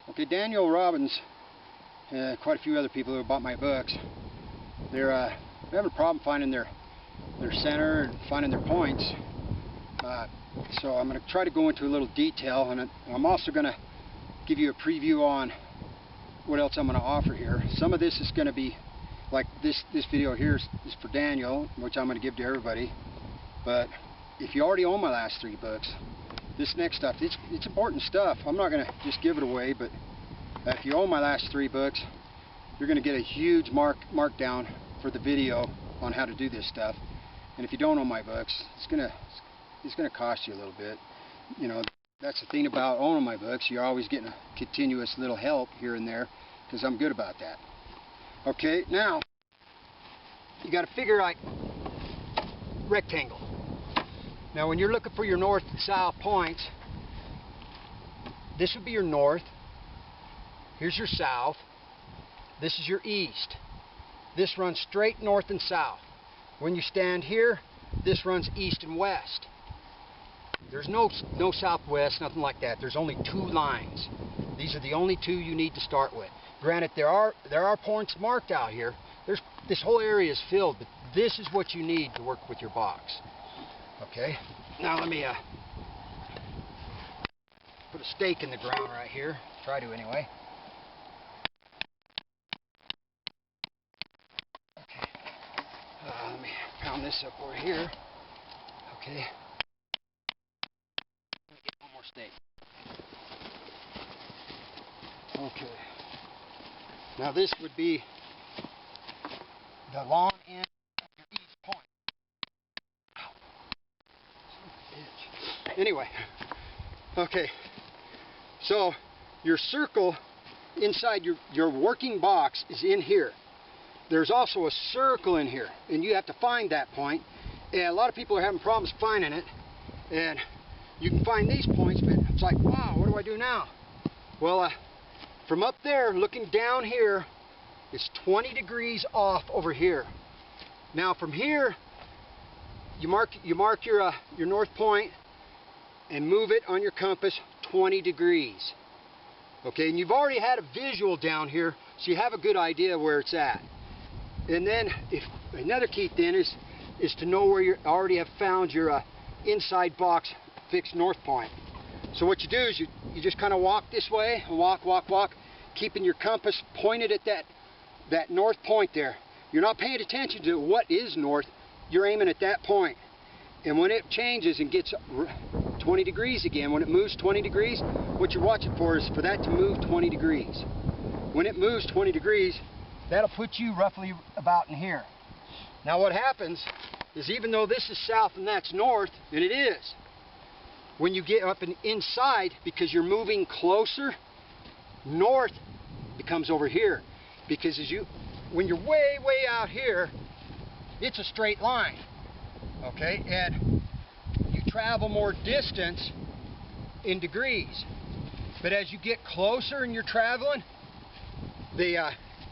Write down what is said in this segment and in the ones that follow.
Okay, Daniel Robbins, quite a few other people who have bought my books, they're having a problem finding their center and finding their points. So I'm going to try to go into a little detail, and I'm also going to give you a preview on what else I'm going to offer here. Some of this is going to be like this video here is for Daniel, which I'm going to give to everybody. But if you already own my last 3 books, this next stuff, it's important stuff. I'm not going to just give it away, but if you own my last 3 books, you're going to get a huge markdown for the video on how to do this stuff. And if you don't own my books, it's going to cost you a little bit. You know, that's the thing about owning my books. You're always getting a continuous little help here and there, because I'm good about that. Okay, now you got to figure out rectangle. Now when you're looking for your north and south points, this would be your north. Here's your south. This is your east. This runs straight north and south. When you stand here, this runs east and west. There's no southwest, nothing like that. There's only 2 lines. These are the only 2 you need to start with. Granted, there are points marked out here. This whole area is filled, but this is what you need to work with your box. Okay, now let me put a stake in the ground right here. Try to anyway. Okay, let me pound this up over here. Okay, let me get one more stake. Okay, now this would be the long end of your east point. Anyway, okay, so your circle inside your working box is in here. There's also a circle in here, and you have to find that point. And a lot of people are having problems finding it, and you can find these points, but it's like, wow, what do I do now? Well, from up there, looking down here, it's 20 degrees off over here. Now from here, you mark your north point and move it on your compass 20 degrees. Okay, and you've already had a visual down here, so you have a good idea where it's at. And then, if another key thing is to know where you already have found your inside box fixed north point. So what you do is you just kind of walk this way, and walk, keeping your compass pointed at that north point there. You're not paying attention to what is north, you're aiming at that point. And when it changes and gets 20 degrees again, when it moves 20 degrees, what you're watching for is for that to move 20 degrees. When it moves 20 degrees, that'll put you roughly about in here. Now what happens is, even though this is south and that's north, and it is, when you get up and inside, because you're moving closer, north becomes over here. Because when you're way out here, it's a straight line. Okay, and you travel more distance in degrees. But as you get closer and you're traveling,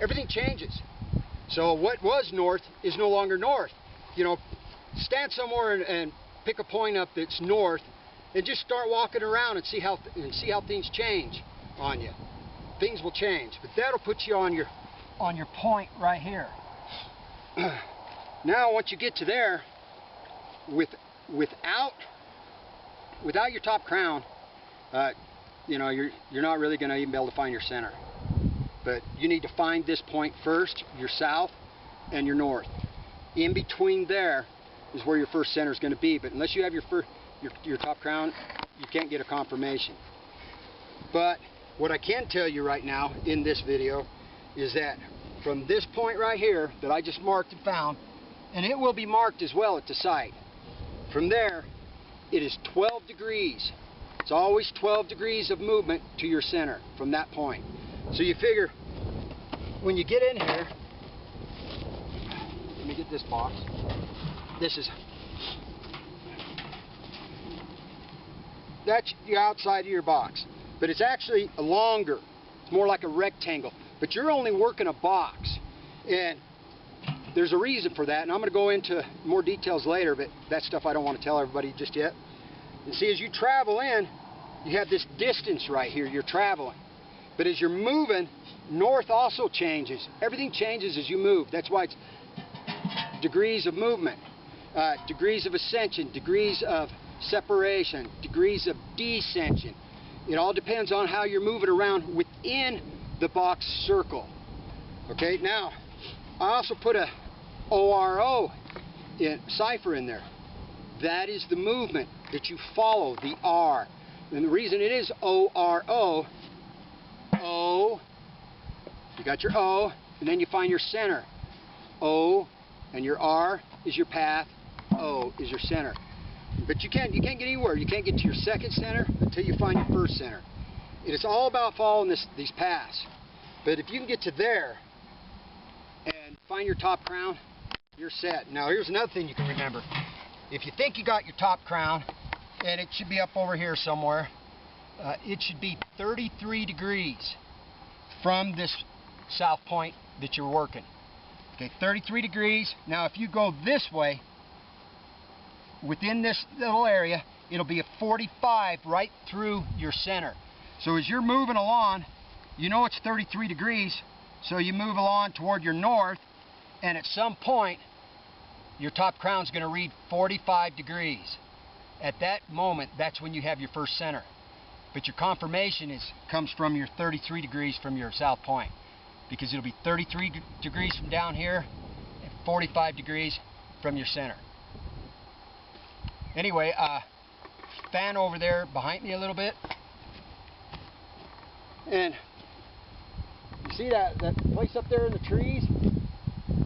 everything changes. So what was north is no longer north. You know, stand somewhere and pick a point up that's north, and just start walking around and see how things change on you. Things will change, but that'll put you on your point right here. Now, once you get to there, without your top crown, you know, you're not really going to even be able to find your center. But you need to find this point first, your south and your north. In between there is where your first center is going to be. But unless you have your top crown, you can't get a confirmation. But what I can tell you right now in this video is that from this point right here that I just marked and found, and it will be marked as well at the site, from there it is 12 degrees. It's always 12 degrees of movement to your center from that point. So you figure, when you get in here, let me get this box. That's the outside of your box. But it's actually longer. It's more like a rectangle. But you're only working a box. And there's a reason for that. And I'm going to go into more details later, but that stuff I don't want to tell everybody just yet. And see, as you travel in, you have this distance right here you're traveling. But as you're moving, north also changes. Everything changes as you move. That's why it's degrees of movement, degrees of ascension, degrees of separation, degrees of descension. It all depends on how you're moving around within the box circle. Okay, now I also put a ORO cipher in there. That is the movement that you follow, the R. And the reason it is ORO, O, you got your O, and then you find your center. O, and your R is your path, O is your center. But you can't get anywhere. You can't get to your second center until you find your first center. It is all about following these paths. But if you can get to there and find your top crown, you're set. Now here's another thing you can remember. If you think you got your top crown, and it should be up over here somewhere, it should be 33 degrees from this south point that you're working. Okay, 33 degrees. Now if you go this way, within this little area, it'll be a 45 right through your center. So as you're moving along, you know it's 33 degrees, so you move along toward your north, and at some point, your top crown's going to read 45 degrees. At that moment, that's when you have your first center. But your confirmation comes from your 33 degrees from your south point, because it'll be 33 degrees from down here and 45 degrees from your center. Anyway, fan over there behind me a little bit. And you see that place up there in the trees?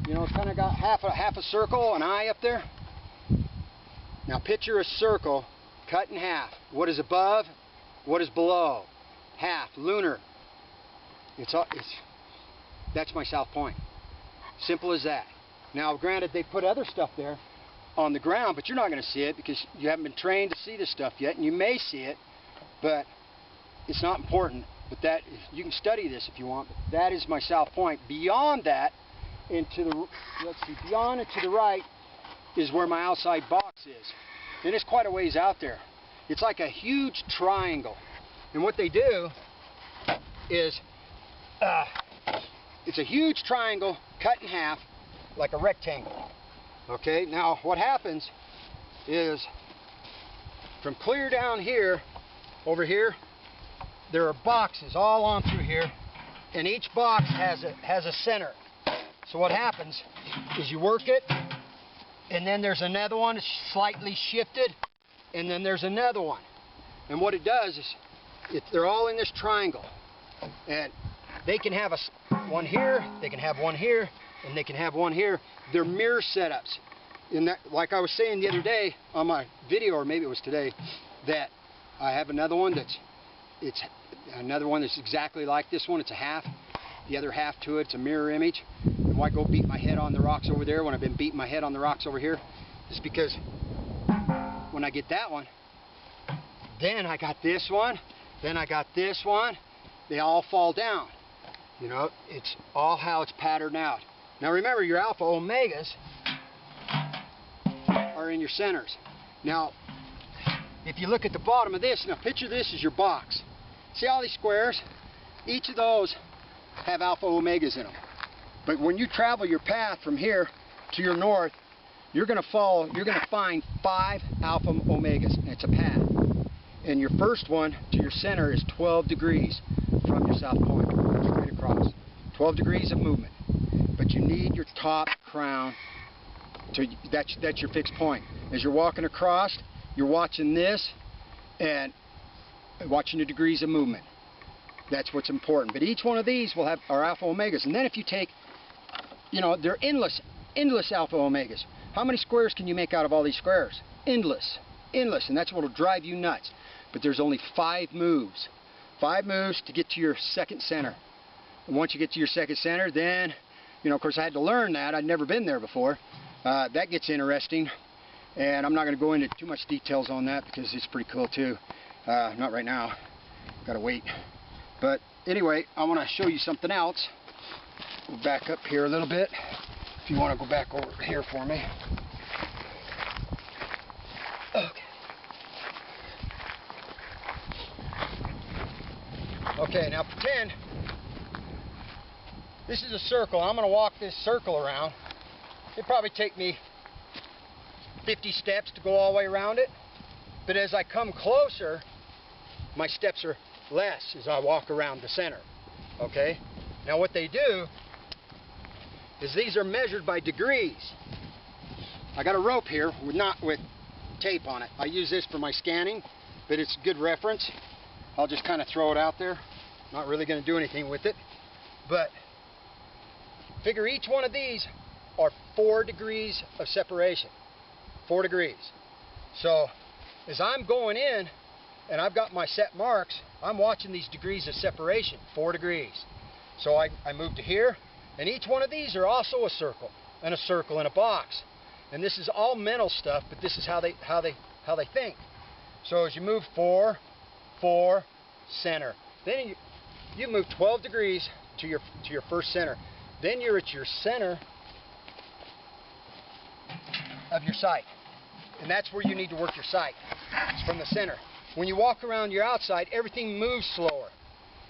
You know, it's kind of got half a circle, an eye up there. Now picture a circle cut in half. What is above? What is below? Half, lunar. That's my south point. Simple as that. Now granted, they put other stuff there on the ground, but you're not going to see it because you haven't been trained to see this stuff yet, and you may see it, but it's not important. But that, you can study this if you want, but that is my south point. Beyond that, beyond and to the right is where my outside box is. And it's quite a ways out there. It's like a huge triangle. And what they do is, it's a huge triangle cut in half like a rectangle. Okay, now what happens is from clear down here, over here, there are boxes all on through here, and each box has a center. So what happens is you work it, and then there's another one that's slightly shifted, and then there's another one. And what it does is, they're all in this triangle, and they can have one here, they can have one here, and they can have one here. They're mirror setups. Like I was saying the other day on my video, or maybe it was today, that I have another one that's exactly like this one. It's a half. The other half to it's a mirror image. And why go beat my head on the rocks over there when I've been beating my head on the rocks over here? It's because when I get that one, then I got this one, then I got this one, they all fall down. You know, it's all how it's patterned out. Now remember, your alpha omegas are in your centers. Now, if you look at the bottom of this, now picture this as your box. See all these squares? Each of those have alpha omegas in them. But when you travel your path from here to your north, you're going to find 5 alpha omegas, and it's a path. And your first one to your center is 12 degrees from your south point, straight across. 12 degrees of movement. But you need your top crown. That's your fixed point. As you're walking across, you're watching this and watching the degrees of movement. That's what's important. But each one of these will have our alpha omegas. And then if you take, you know, they're endless alpha omegas. How many squares can you make out of all these squares? Endless. Endless. And that's what will drive you nuts. But there's only 5 moves. 5 moves to get to your second center. And once you get to your second center, then, you know, of course I had to learn that. I'd never been there before. That gets interesting. And I'm not going to go into too much details on that because it's pretty cool too. Not right now. Gotta wait. But anyway, I want to show you something else. We'll back up here a little bit. If you want to go back over here for me. Okay. Okay, now pretend this is a circle. I'm going to walk this circle around. It'd probably take me 50 steps to go all the way around it. But as I come closer, my steps are less as I walk around the center. Okay? Now what they do is these are measured by degrees. I got a rope here not with tape on it. I use this for my scanning, but it's a good reference. I'll just kind of throw it out there. Not really going to do anything with it. But figure each one of these are 4 degrees of separation. 4 degrees. So as I'm going in and I've got my set marks, I'm watching these degrees of separation, 4 degrees. So I move to here, and each one of these are also a circle and a box. And this is all mental stuff, but this is how they think. So as you move 4, 4, center. Then you move 12 degrees to your first center. Then you're at your center of your sight. And that's where you need to work your sight. It's from the center. When you walk around your outside, everything moves slower.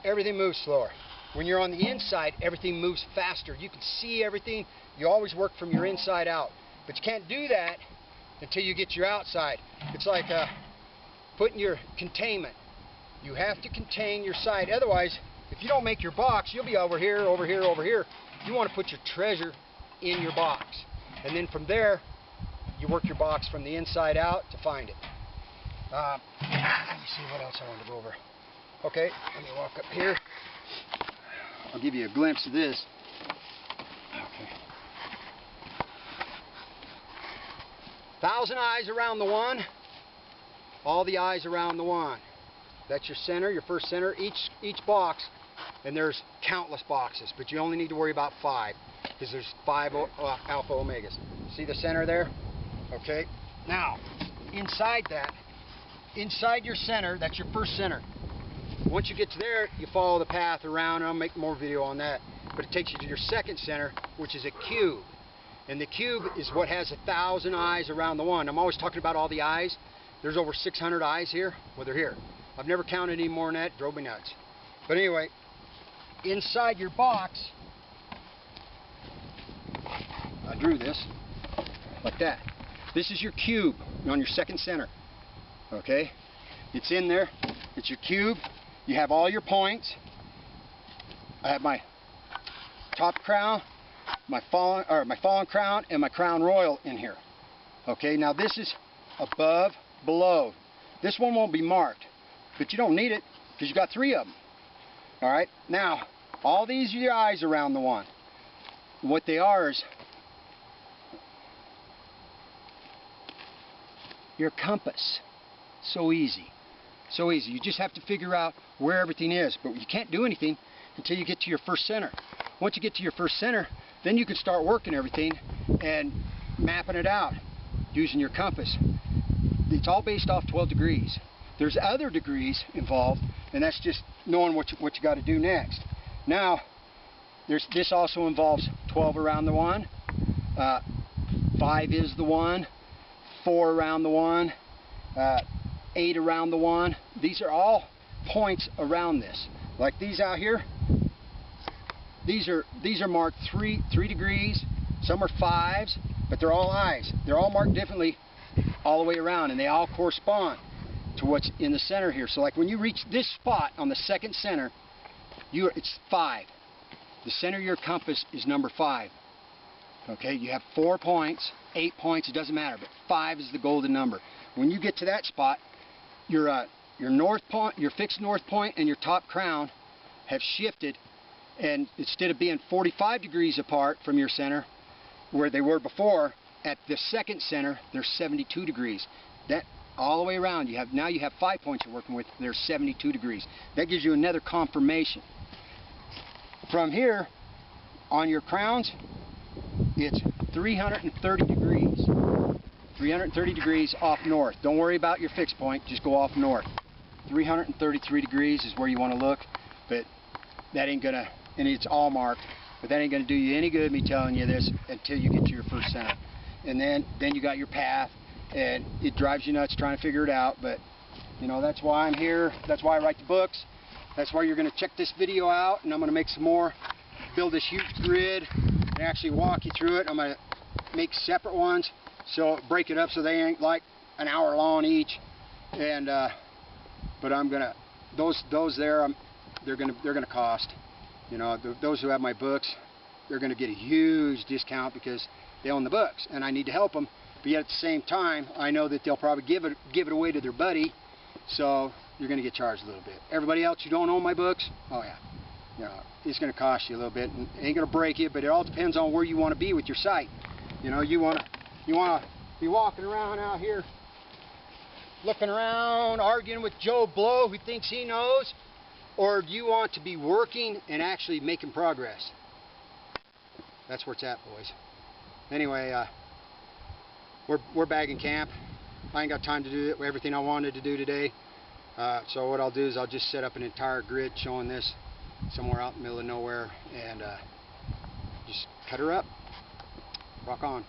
Everything moves slower. When you're on the inside, everything moves faster. You can see everything. You always work from your inside out. But you can't do that until you get your outside. It's like putting your containment. You have to contain your sight. Otherwise, if you don't make your box, you'll be over here, over here, over here. You want to put your treasure in your box. And then from there, you work your box from the inside out to find it. Let me see what else I want to go over. Okay, let me walk up here. I'll give you a glimpse of this. Okay. 1,000 eyes around the one. All the eyes around the one. That's your center, your first center. Each box, and there's countless boxes, but you only need to worry about 5 because there's 5 alpha omegas. See the center there? Okay. Now, inside that, inside your center, that's your first center. Once you get to there, you follow the path around, and I'll make more video on that. But it takes you to your second center, which is a cube. And the cube is what has 1,000 eyes around the one. I'm always talking about all the eyes. There's over 600 eyes here. Well, they're here. I've never counted any more than that. It drove me nuts. But anyway, inside your box, I drew this like that. This is your cube on your second center. Okay? It's in there. It's your cube. You have all your points. I have my top crown, my fallen crown, and my crown royal in here. Okay, now this is above, below. This one won't be marked, but you don't need it because you got 3 of them. All right, now all these are your eyes around the one. What they are is your compass. So easy. So easy. You just have to figure out where everything is, but you can't do anything until you get to your first center. Once you get to your first center, then you can start working everything and mapping it out using your compass. It's all based off 12 degrees. There's other degrees involved, and that's just knowing what you got to do next. Now, this also involves 12 around the one, 5 is the one, 4 around the one, 8 around the one. These are all points around this. Like these out here, these are marked 3 degrees. Some are 5s, but they're all eyes. They're all marked differently all the way around, and they all correspond to what's in the center here. So like when you reach this spot on the second center, it's 5. The center of your compass is number 5. Okay, you have 4 points, 8 points, it doesn't matter, but 5 is the golden number. When you get to that spot, your north point, your fixed north point, and your top crown have shifted, and instead of being 45 degrees apart from your center, where they were before, at the second center, they're 72 degrees. That all the way around, now you have 5 points you're working with. They're 72 degrees. That gives you another confirmation. From here, on your crowns, it's 330 degrees. 330 degrees off north. Don't worry about your fixed point, just go off north. 333 degrees is where you want to look, but that ain't gonna, and it's all marked, but that ain't gonna do you any good me telling you this until you get to your first center. And then you got your path, and it drives you nuts trying to figure it out, but you know, that's why I'm here. That's why I write the books, That's why you're going to check this video out, and I'm going to make some more, build this huge grid, and actually walk you through it. I'm going to make separate ones, so break it up so they ain't like an hour long each. And but I'm gonna those there they're gonna cost. You know, those who have my books, they're gonna get a huge discount because they own the books, and I need to help them. But yet at the same time, I know that they'll probably give it away to their buddy, so you're gonna get charged a little bit. Everybody else who don't own my books, oh yeah, you know, it's gonna cost you a little bit, and it ain't gonna break you, but it all depends on where you want to be with your site. You know, you wanna be walking around out here, looking around, arguing with Joe Blow who thinks he knows, or do you want to be working and actually making progress? That's where it's at, boys. Anyway, we're bagging camp. I ain't got time to do everything I wanted to do today. So what I'll do is I'll just set up an entire grid showing this somewhere out in the middle of nowhere, and just cut her up. Rock on.